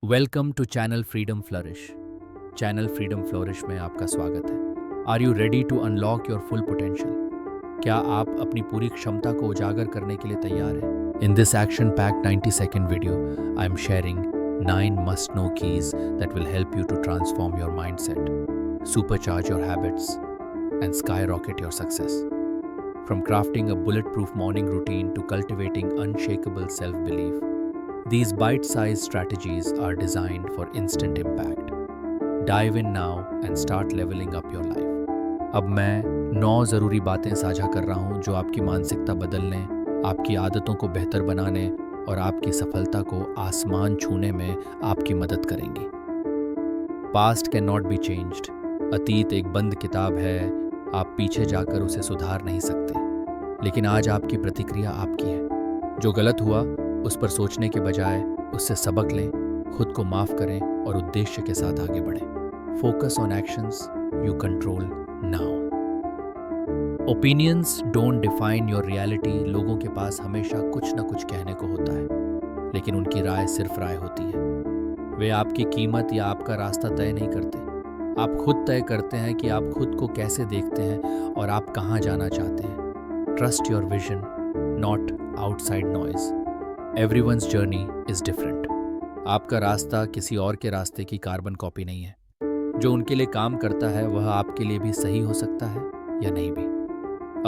Welcome to channel freedom flourish. Channel freedom flourish में आपका स्वागत है। Are you ready to unlock your full potential? क्या आप अपनी पूरी क्षमता को उजागर करने के लिए तैयार हैं? In this action packed 90 second video I am sharing 9 must know keys that will help you to transform your mindset, supercharge your habits and skyrocket your success. From crafting a bulletproof morning routine to cultivating unshakable self-belief, these bite-sized strategies are designed for instant impact. Dive in now and start leveling up your life. अब मैं 9 ज़रूरी बातें साझा कर रहा हूँ जो आपकी मानसिकता बदलने, आपकी आदतों को बेहतर बनाने और आपकी सफलता को आसमान छूने में आपकी मदद करेंगी। Past cannot be changed. अतीत एक बंद किताब है, आप पीछे जाकर उसे सुधार नहीं सकते। लेकिन आज आपकी प्रतिक्रिया आपकी है। जो गलत हुआ उस पर सोचने के बजाय उससे सबक लें, खुद को माफ करें और उद्देश्य के साथ आगे बढ़ें। Focus on actions you control now. Opinions don't define your reality. लोगों के पास हमेशा कुछ न कुछ कहने को होता है, लेकिन उनकी राय सिर्फ राय होती है। वे आपकी कीमत या आपका रास्ता तय नहीं करते। आप खुद तय करते हैं कि आप खुद को कैसे देखते हैं और आप कहाँ जाना चाहते हैं। Trust your vision, not outside noise. Everyone's journey is different. आपका रास्ता किसी और के रास्ते की कार्बन कॉपी नहीं है। जो उनके लिए काम करता है वह आपके लिए भी सही हो सकता है या नहीं भी।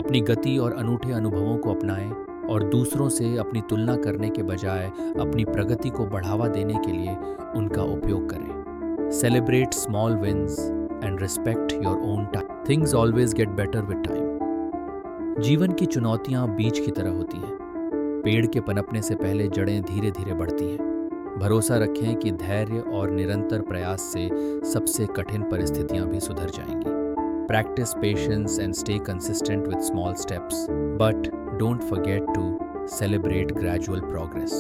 अपनी गति और अनूठे अनुभवों को अपनाएं और दूसरों से अपनी तुलना करने के बजाय अपनी प्रगति को बढ़ावा देने के लिए उनका उपयोग करें। Celebrate small wins and respect your own time. Things always get better with time. जीवन की चुनौतियां बीज की तरह होती हैं। पेड़ के पनपने से पहले जड़ें धीरे धीरे बढ़ती हैं। भरोसा रखें कि धैर्य और निरंतर प्रयास से सबसे कठिन परिस्थितियां भी सुधर जाएंगी। Practice patience and stay consistent with small steps, but don't forget to celebrate gradual progress.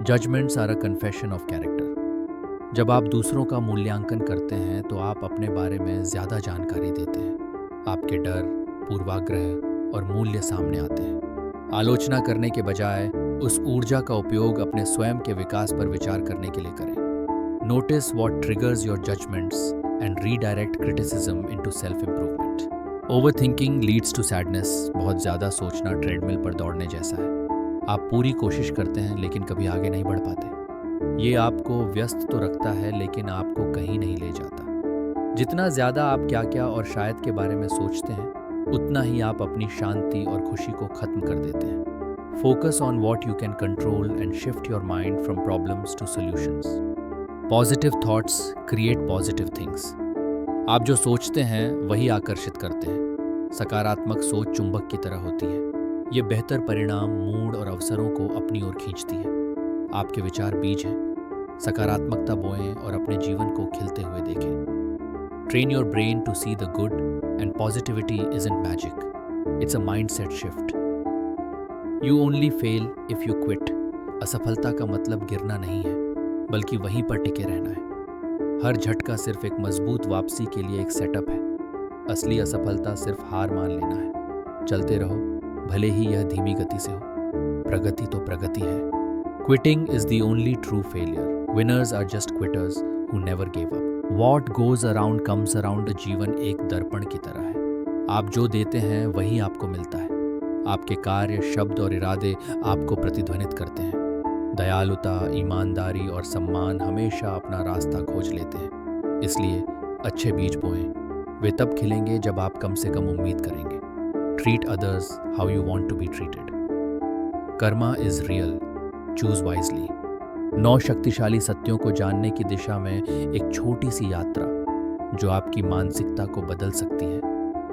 Judgements are a confession of character. जब आप दूसरों का मूल्यांकन करते हैं तो आप अपने बारे में ज्यादा जानकारी देते हैं। आपके डर, पूर्वाग्रह और मूल्य सामने आते हैं। आलोचना करने के बजाय उस ऊर्जा का उपयोग अपने स्वयं के विकास पर विचार करने के लिए करें। Notice what triggers your judgements and redirect criticism into self improvement. Overthinking leads to sadness. बहुत ज़्यादा सोचना ट्रेडमिल पर दौड़ने जैसा है। आप पूरी कोशिश करते हैं लेकिन कभी आगे नहीं बढ़ पाते। ये आपको व्यस्त तो रखता है लेकिन आपको कहीं नहीं ले जाता। जितना ज़्यादा आप क्या क्या और शायद के बारे में सोचते हैं उतना ही आप अपनी शांति और खुशी को खत्म कर देते हैं। Focus on what you can control and shift your mind from problems to solutions. Positive thoughts create positive things. आप जो सोचते हैं वही आकर्षित करते हैं। सकारात्मक सोच चुंबक की तरह होती है। ये बेहतर परिणाम, मूड और अवसरों को अपनी ओर खींचती है। आपके विचार बीज हैं। सकारात्मकता बोएं और अपने जीवन को खिलते हुए देखें। Train your brain to see the good, and positivity isn't magic. It's a mindset shift. You only fail if you quit. असफलता का मतलब गिरना नहीं है, बल्कि वहीं पर टिके रहना है। हर झटका सिर्फ एक मजबूत वापसी के लिए एक सेटअप है। असली असफलता सिर्फ हार मान लेना है। चलते रहो, भले ही यह धीमी गति से हो। प्रगति तो प्रगति है। Quitting is the only true failure. Winners are just quitters who never gave up. What goes around comes around। जीवन एक दर्पण की तरह है। आप जो देते हैं वही आपको मिलता है। आपके कार्य, शब्द और इरादे आपको प्रतिध्वनित करते हैं। दयालुता, ईमानदारी और सम्मान हमेशा अपना रास्ता खोज लेते हैं। इसलिए अच्छे बीज बोएं। वे तब खिलेंगे जब आप कम से कम उम्मीद करेंगे। Treat others how you want to be treated. Karma is real, choose wisely. 9 शक्तिशाली सत्यों को जानने की दिशा में एक छोटी सी यात्रा जो आपकी मानसिकता को बदल सकती है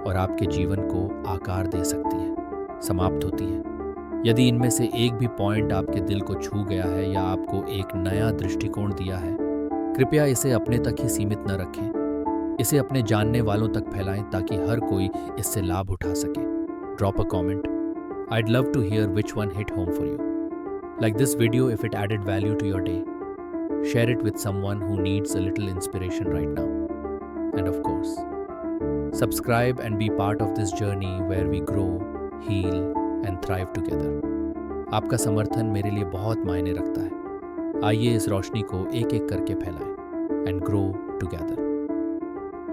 और आपके जीवन को आकार दे सकती है, समाप्त होती है। यदि इनमें से एक भी पॉइंट आपके दिल को छू गया है या आपको एक नया दृष्टिकोण दिया है, कृपया इसे अपने तक ही सीमित न रखें। इसे अपने जानने वालों तक फैलाएं ताकि हर कोई इससे लाभ उठा सके। Drop a comment. I'd love to hear which one hit home for you. Like this video if it added value to your day. Share it with someone who needs a little inspiration right now. And of course, subscribe and be part of this journey where we grow, heal and thrive together. आपका समर्थन मेरे लिए बहुत मायने रखता है। आइए इस रोशनी को एक एक करके फैलाएं एंड ग्रो टुगेदर।